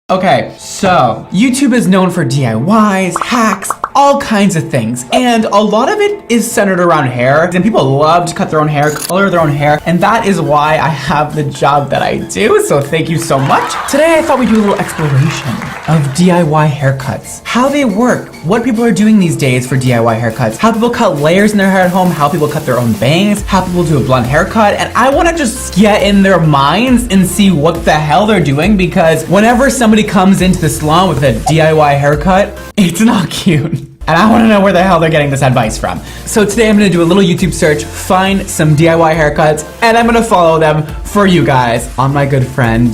Okay, so YouTube is known for DIYs, hacks, all kinds of things, and a lot of it is centered around hair, and people love to cut their own hair, color their own hair, and that is why I have the job that I do, so thank you so much. Today I thought we'd do a little exploration of DIY haircuts, how they work, what people are doing these days for DIY haircuts, how people cut layers in their hair at home, how people cut their own bangs, how people do a blonde haircut, and I want to just get in their minds and see what the hell they're doing, because whenever somebody comes into the salon with a DIY haircut, it's not cute. And I want to know where the hell they're getting this advice from. So today I'm going to do a little YouTube search, find some DIY haircuts, and I'm going to follow them for you guys on my good friend,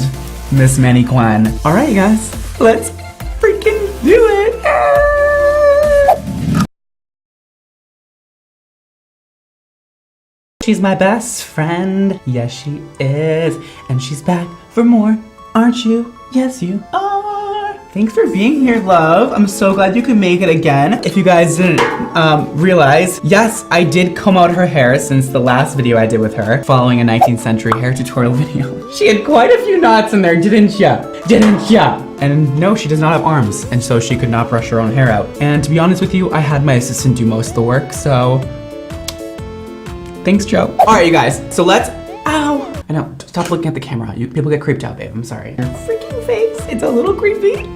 Miss Manny Kwan. All right, you guys, let's freaking do it. She's my best friend. Yes, she is. And she's back for more, aren't you? Yes, you are. Thanks for being here, love. I'm so glad you could make it again. If you guys didn't realize, yes, I did comb out her hair since the last video I did with her, following a 19th century hair tutorial video. She had quite a few knots in there, didn't ya? Didn't ya? And no, she does not have arms, and so she could not brush her own hair out. And to be honest with you, I had my assistant do most of the work, so thanks, Joe. All right, you guys, so let's, ow. I know, stop looking at the camera. People get creeped out, babe, I'm sorry. Your freaking face, it's a little creepy.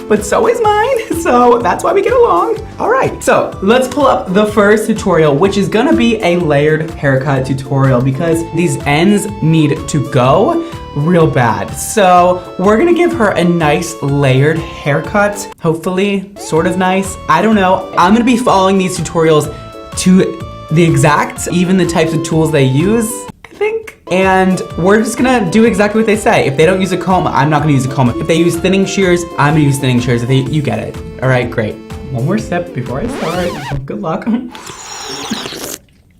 But so is mine, so that's why we get along. All right, so let's pull up the first tutorial, which is gonna be a layered haircut tutorial because these ends need to go real bad. So we're gonna give her a nice layered haircut, hopefully, sort of nice. I don't know, I'm gonna be following these tutorials to the exact, even the types of tools they use, I think. And we're just gonna do exactly what they say. If they don't use a comb, I'm not gonna use a comb. If they use thinning shears, I'm gonna use thinning shears. You get it. All right, great. One more step before I start. Good luck.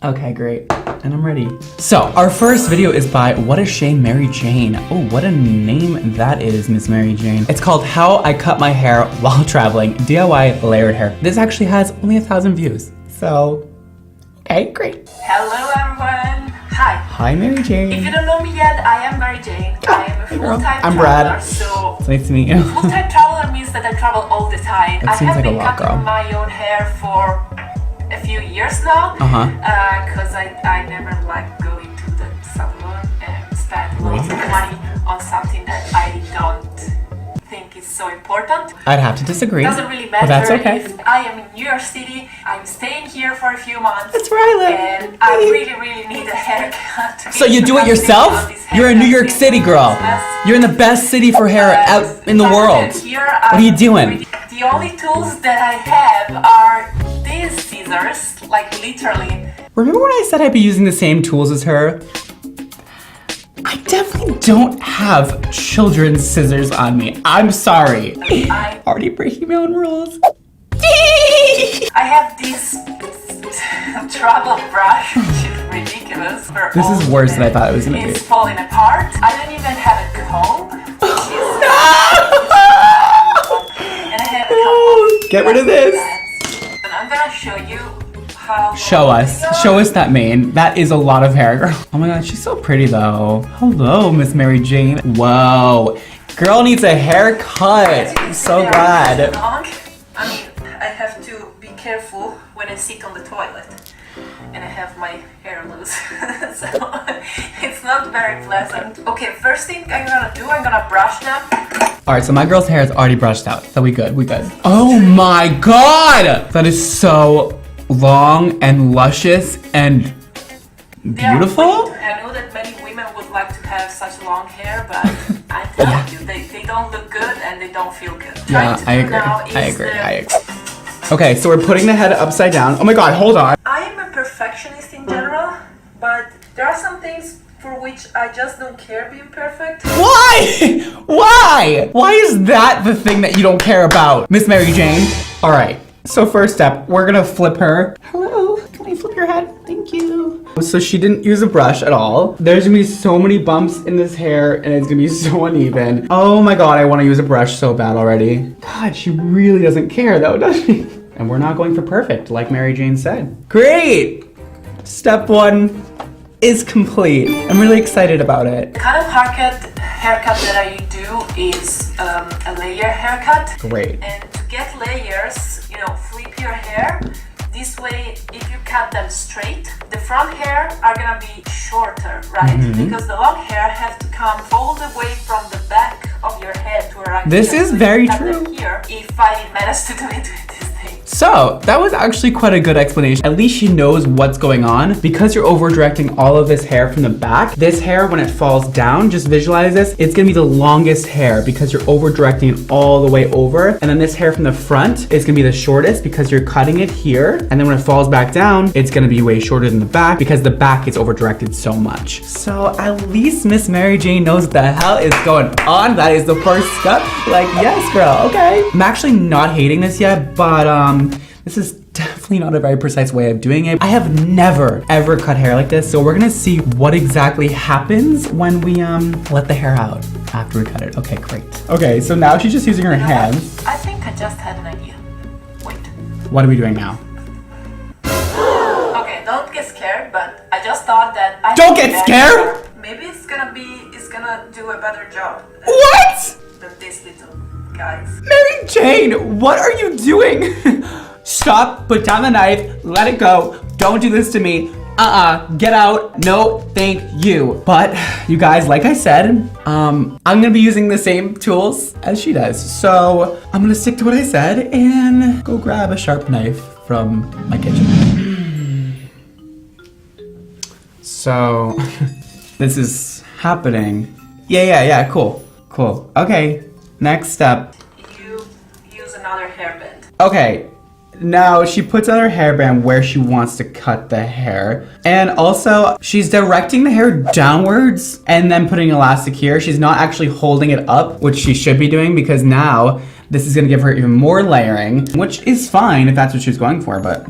Okay, great. And I'm ready. So our first video is by What a Shame Mary Jane. Oh, what a name that is, Miss Mary Jane. It's called How I Cut My Hair While Traveling, DIY Layered Hair. This actually has only 1,000 views. So, okay, great. Hello everyone. Hi. Hi, Mary Jane. If you don't know me yet, I am Mary Jane. I am a full-time traveler. I'm Brad. So it's nice to meet you. full-time traveler means that I travel all the time. That seems I have like a been lot, cutting girl. my own hair for a few years now. Because I never liked going to the salon and spend lots of money on something that I don't think is so important. I'd have to disagree. Doesn't really matter. But that's okay. If I am in New York City, I'm staying here for a few months. That's where I live. And I really need a haircut. So you do it yourself? You're in New York City, girl. You're in the best city for hair out in the world. What are you doing? The only tools that I have are these scissors, like literally. Remember when I said I'd be using the same tools as her? I definitely don't have children's scissors on me. I'm sorry. I already breaking my own rules. I have this travel brush, which is ridiculous. This is worse than I thought it was gonna be. It's falling apart. I don't even have a comb. And I have a couple of Get rid of this. and I'm gonna show you how. Show us that mane. That is a lot of hair, girl. Oh my god, she's so pretty though. Hello, Miss Mary Jane. Whoa, girl needs a haircut. I'm so glad. Long. I mean, I have to be careful when I sit on the toilet. And I have my hair loose, so it's not very pleasant. Okay, first thing I'm gonna brush them. All right, so my girl's hair is already brushed out, so we good. Oh my god! That is so long and luscious and beautiful. I know that many women would like to have such long hair, but I'm telling you, they don't look good and they don't feel good. Yeah, I agree. Okay, so we're putting the head upside down. Oh my god, hold on. I am a perfectionist in general, but there are some things for which I just don't care being perfect. Why? Why? Why is that the thing that you don't care about, Miss Mary Jane? All right, so first step, we're gonna flip her. Hello, can I flip your head? Thank you. So she didn't use a brush at all. There's gonna be so many bumps in this hair and it's gonna be so uneven. Oh my god, I wanna use a brush so bad already. God, she really doesn't care though, does she? And we're not going for perfect, like Mary Jane said. Great! Step one is complete. I'm really excited about it. Kind of haircut haircut that I do is a layer haircut. Great. And to get layers, you know, flip your hair. This way, if you cut them straight, the front hair are gonna be shorter, right? Because the long hair has to come all the way from the back of your head to around This here. is So very you cut true. them here, if I manage to do it with this thing. So that was actually quite a good explanation. At least she knows what's going on. Because you're over directing all of this hair from the back, this hair, when it falls down, just visualize this, it's gonna be the longest hair because you're over directing it all the way over. And then this hair from the front is gonna be the shortest because you're cutting it here. And then when it falls back down, it's gonna be way shorter than the back because the back is over directed so much. So at least Miss Mary Jane knows what the hell is going on. That is the first step. Like, yes, girl, okay. I'm actually not hating this yet, but this is definitely not a very precise way of doing it. I have never ever cut hair like this, so we're gonna see what exactly happens when we let the hair out after we cut it. Okay, great. Okay, so now she's just using her hands. I think I just had an idea. Wait. What are we doing now? Okay, don't get scared, but I just thought that I Don't get scared? Maybe it's gonna do a better job What? than this little guys. Mary Jane, what are you doing? Stop, put down the knife, let it go. Don't do this to me. Get out. No, thank you. But you guys, like I said, I'm gonna be using the same tools as she does. So I'm gonna stick to what I said and go grab a sharp knife from my kitchen. So this is happening. Yeah, cool. Okay, next step. You use another hairband. Okay, now she puts on her hairband where she wants to cut the hair. And also, she's directing the hair downwards and then putting elastic here. She's not actually holding it up, which she should be doing because now this is gonna give her even more layering, which is fine if that's what she's going for, but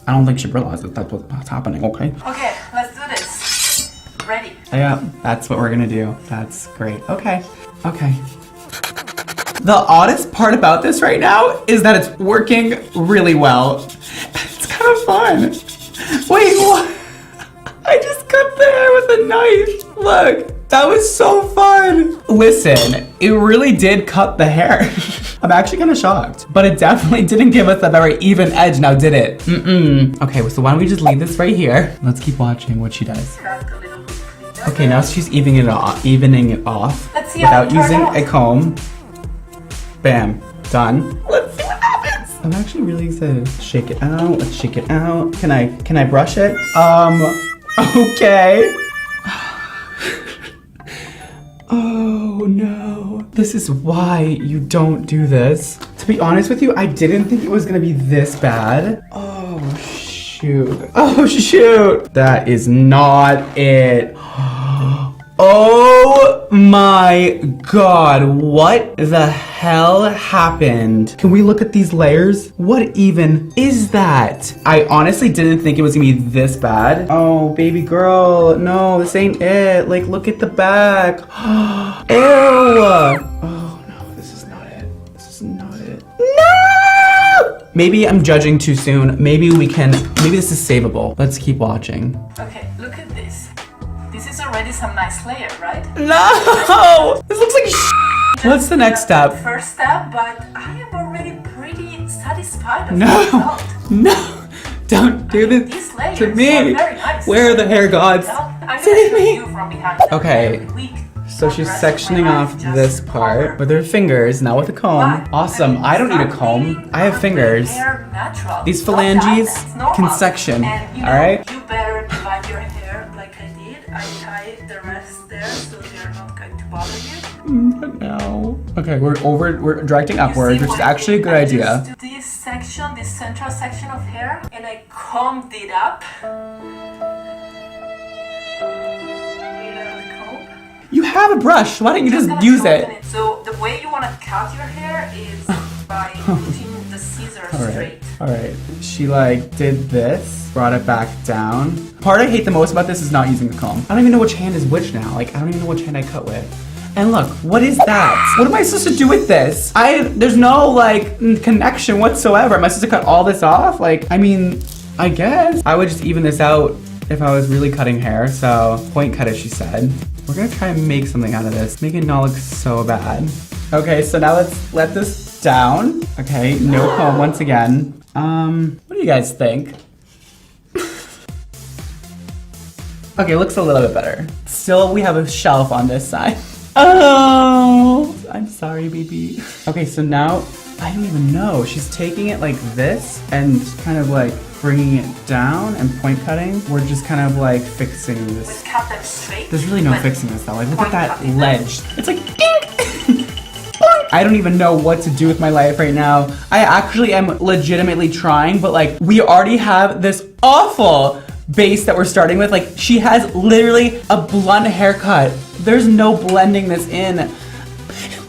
I don't think she realized that that's what's happening, okay? Okay, let's do this. Ready? Yeah, that's what we're gonna do. That's great. Okay. The oddest part about this right now is that it's working really well. It's kind of fun. Wait, what? I just cut the hair with a knife. Look, that was so fun. Listen, it really did cut the hair. I'm actually kind of shocked, but it definitely didn't give us a very even edge now, did it? Okay, so why don't we just leave this right here? Let's keep watching what she does. Cut a little bit. Okay, now she's evening it off Let's see how without it turned using out. a comb. Bam, done. Let's see what happens. I'm actually really excited. Shake it out. Let's shake it out. Can I brush it? Okay. Oh no. This is why you don't do this. To be honest with you, I didn't think it was gonna be this bad. Oh shoot. That is not it. Oh my god, what the hell happened? Can we look at these layers? What even is that? I honestly didn't think it was gonna be this bad. Oh, baby girl, no, this ain't it. Like, look at the back. Ew. Oh no, this is not it. No! Maybe I'm judging too soon. Maybe this is savable. Let's keep watching. Okay, look at this. This is already some nice layer, right? No! This looks like What's the next step? First step, but I am already pretty satisfied with the No! result. No! Don't do this These layers to are me! very nice. Where are the hair gods? I'm Save gonna me! show you from behind. Okay. Every week. So she's For the rest of my sectioning life, off just this color. part with her fingers, not with a comb. Why? Awesome. I don't need a Start comb. leaving I have your fingers. hair natural. These Don't dye phalanges them. It's normal. can section. And you know, Alright? you better divide your hair like I did. I tie the rest there so they're not going to bother you. But no. Okay, we're directing upwards, You see which is what I actually a did? good I idea. just took this section, this central section of hair, and I combed it up. You have a brush. Why don't you just gonna use shorten it? So the way you want to cut your hair is by putting the scissors straight. Alright. She like did this, brought it back down. Part I hate the most about this is not using the comb. I don't even know which hand is which now. Like, I don't even know which hand I cut with. And look, what is that? What am I supposed to do with this? There's no like connection whatsoever. Am I supposed to cut all this off? Like, I mean, I guess I would just even this out if I was really cutting hair, so point cut it, she said. We're gonna try and make something out of this. Make it not look so bad. Okay, so now let's let this down. Okay, no comb once again. What do you guys think? Okay, looks a little bit better. Still, we have a shelf on this side. Oh, I'm sorry, baby. Okay, so now, I don't even know. She's taking it like this and kind of like bringing it down and point cutting. We're just kind of like fixing this. With cut them straight. There's really no fixing this though. Like, look at that ledge. It's like, I don't even know what to do with my life right now. I actually am legitimately trying, but like, we already have this awful base that we're starting with. Like, she has literally a blunt haircut. There's no blending this in. It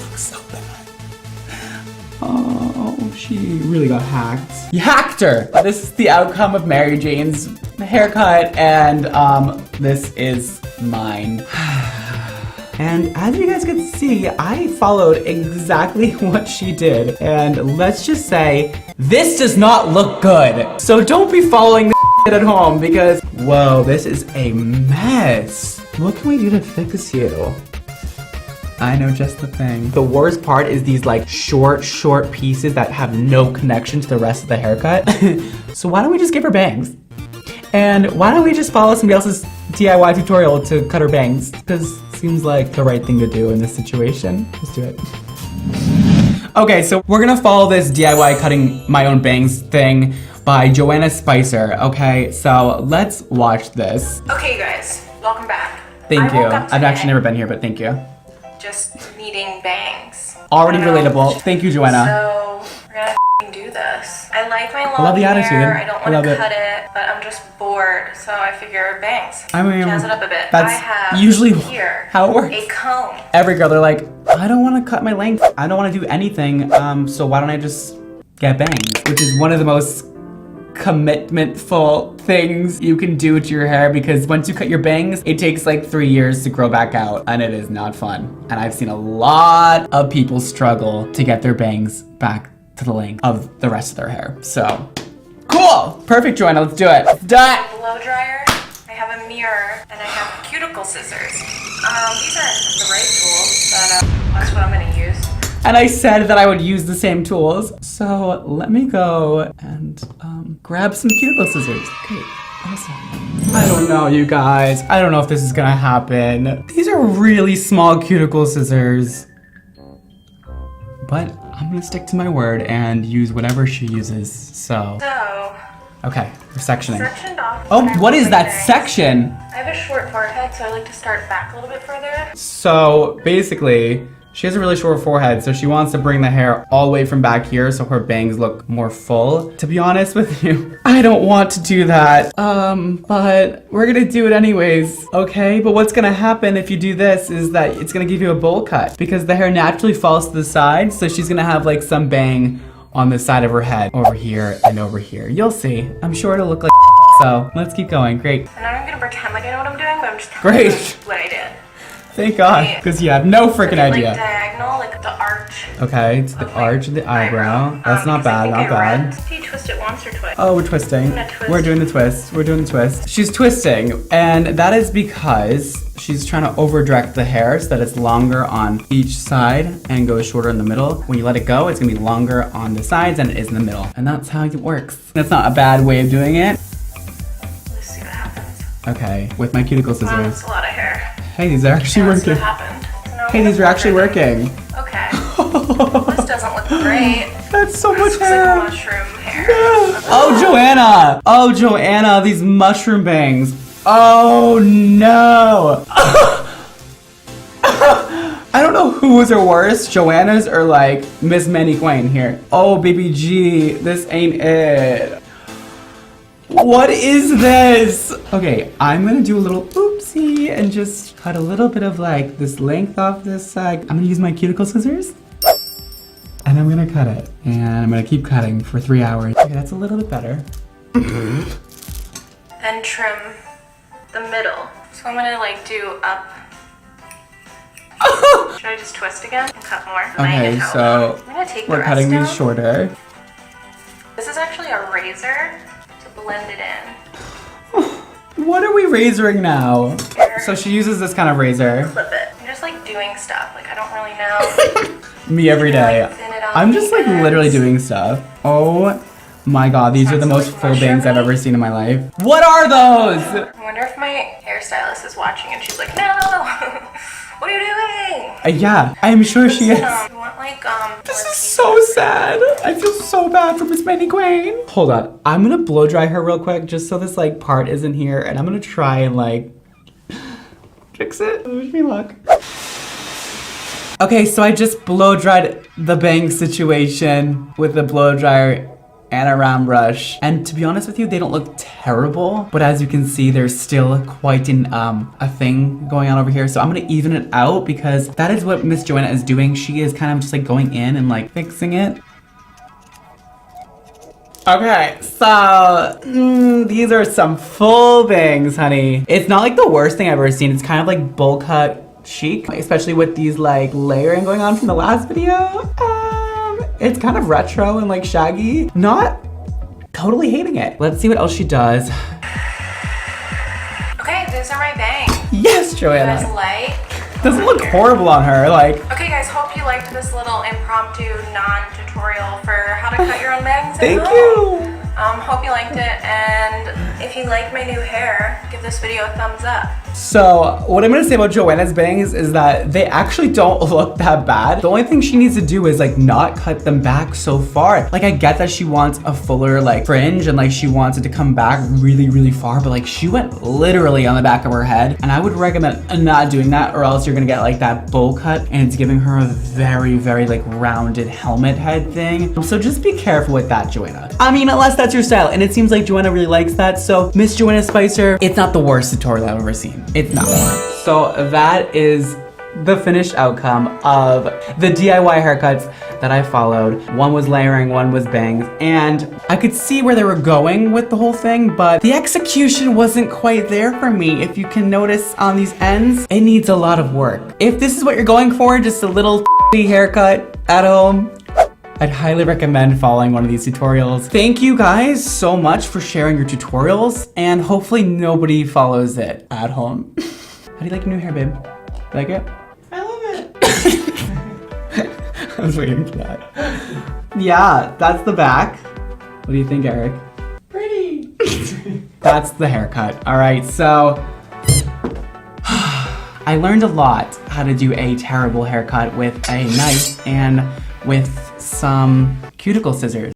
looks so bad. Oh, she really got hacked. You hacked her. This is the outcome of Mary Jane's haircut, and this is mine. And as you guys can see, I followed exactly what she did. And let's just say, this does not look good. So don't be following this at home because, whoa, this is a mess. What can we do to fix you? I know just the thing. The worst part is these like short pieces that have no connection to the rest of the haircut. So why don't we just give her bangs? And why don't we just follow somebody else's DIY tutorial to cut her bangs? Because it seems like the right thing to do in this situation. Let's do it. Okay, so we're gonna follow this DIY cutting my own bangs thing by Joanna Spicer. Okay, so let's watch this. Okay, you guys, welcome back. Thank you. woke up I've actually today never been here, but thank you. Just needing bangs. Already relatable. Thank you, Joanna. So we're gonna do this. I like my long love the attitude. hair. I don't I love want it. to cut it, but I'm just bored. So I figure bangs. I mean, jazz it up a bit. that's I have usually here how it works. a comb. Every girl, they're like, I don't want to cut my length. I don't want to do anything. So why don't I just get bangs? Which is one of the most commitmentful things you can do to your hair, because once you cut your bangs, it takes like 3 years to grow back out, and it is not fun. And I've seen a lot of people struggle to get their bangs back to the length of the rest of their hair. So, cool! Perfect, Joanna, let's do it. Let's do it! Blow dryer. I have a mirror, and I have cuticle scissors. These aren't the right tools, but that's what I'm gonna use. And I said that I would use the same tools. So let me go and grab some cuticle scissors. Okay, awesome. I don't know, you guys. I don't know if this is gonna happen. These are really small cuticle scissors. But I'm gonna stick to my word and use whatever she uses, so. Okay, we're sectioning. Sectioned off. Oh, what is that section? I have a short forehead, so I like to start back a little bit further. So basically, she has a really short forehead, so she wants to bring the hair all the way from back here so her bangs look more full. To be honest with you, I don't want to do that, but we're gonna do it anyways, okay? But what's gonna happen if you do this is that it's gonna give you a bowl cut because the hair naturally falls to the side, so she's gonna have like some bang on the side of her head, over here and over here. You'll see. I'm sure it'll look like so let's keep going. Great. And I'm gonna pretend like I know what I'm doing, but I'm just Great. telling you what I did. Thank God, because you have no freaking idea. Like diagonal, like the arch. Okay, it's the arch of the eyebrow. That's not bad, not bad. Do you twist it once or twice? Oh, we're twisting. I'm gonna twist. We're doing the twist. We're doing the twist. She's twisting, and that is because she's trying to over direct the hair so that it's longer on each side and goes shorter in the middle. When you let it go, it's gonna be longer on the sides than it is in the middle. And that's how it works. That's not a bad way of doing it. Let's see what happens. Okay, with my cuticle Wow, scissors. that's a lot of hair. Hey, these are actually That's working. what happened. So now Hey, these are actually working. Okay. This doesn't look great. That's so much This looks hair. like mushroom hair. Oh, Joanna! Oh, Joanna, these mushroom bangs. Oh, no. I don't know whose are worse, Joanna's or like Miss Manny Quain here. Oh, baby G, this ain't it. What is this? Okay, I'm gonna do a little oopsie and just cut a little bit of like this length off this side. I'm gonna use my cuticle scissors and I'm gonna cut it. And I'm gonna keep cutting for 3 hours. Okay, that's a little bit better. Then trim the middle. So I'm gonna like do up. Should I just twist again and cut more? Okay, so I'm gonna take the we're rest cutting down. these shorter. This is actually a razor to blend it in. What are we razoring now? So she uses this kind of razor. Clip it. I'm just like doing stuff. Like I don't really know. Me every day. Like, thin it on I'm just the like ends. literally doing stuff. Oh my god, these are the most full bangs I've ever seen in my life. What are those? I wonder if my hairstylist is watching and she's like, no, what are you doing? Yeah, I'm sure she is. You want like This is so sad. I feel so bad for Miss Manny Quain. Hold on, I'm gonna blow dry her real quick just so this like part isn't here, and I'm gonna try and like fix it. Wish me luck. Okay, so I just blow dried the bang situation with the blow dryer and a round brush. And to be honest with you, they don't look terrible, but as you can see, there's still quite a thing going on over here. So I'm gonna even it out because that is what Miss Joanna is doing. She is kind of just like going in and like fixing it. Okay, so these are some full bangs, honey. It's not like the worst thing I've ever seen. It's kind of like bowl cut chic, especially with these like layering going on from the last video. It's kind of retro and like shaggy. Not totally hating it. Let's see what else she does. Okay, those are my bangs. Yes, You guys Joanna. like? Doesn't look horrible on her. Like, Okay guys, hope you liked this little impromptu non-tutorial for how to cut your own bangs. thank you. Hope you liked it, and if you like my new hair, give this video a thumbs up. So what I'm gonna say about Joanna's bangs is that they actually don't look that bad. The only thing she needs to do is like not cut them back so far. Like I get that she wants a fuller like fringe and like she wants it to come back really, really far, but like she went literally on the back of her head. And I would recommend not doing that, or else you're gonna get like that bowl cut and it's giving her a very, very like rounded helmet head thing. So just be careful with that, Joanna. I mean, unless that's your style, and it seems like Joanna really likes that. So Miss Joanna Spicer, it's not the worst tutorial I've ever seen. It's not. So that is the finished outcome of the DIY haircuts that I followed. One was layering, one was bangs, and I could see where they were going with the whole thing, but the execution wasn't quite there for me. If you can notice on these ends, it needs a lot of work. If this is what you're going for, just a little haircut at home, I'd highly recommend following one of these tutorials. Thank you guys so much for sharing your tutorials, and hopefully nobody follows it at home. How do you like your new hair, babe? Like it? I love it. I was waiting for that. Yeah, that's the back. What do you think, Eric? Pretty. That's the haircut. All right, so I learned a lot how to do a terrible haircut with a knife and with some cuticle scissors.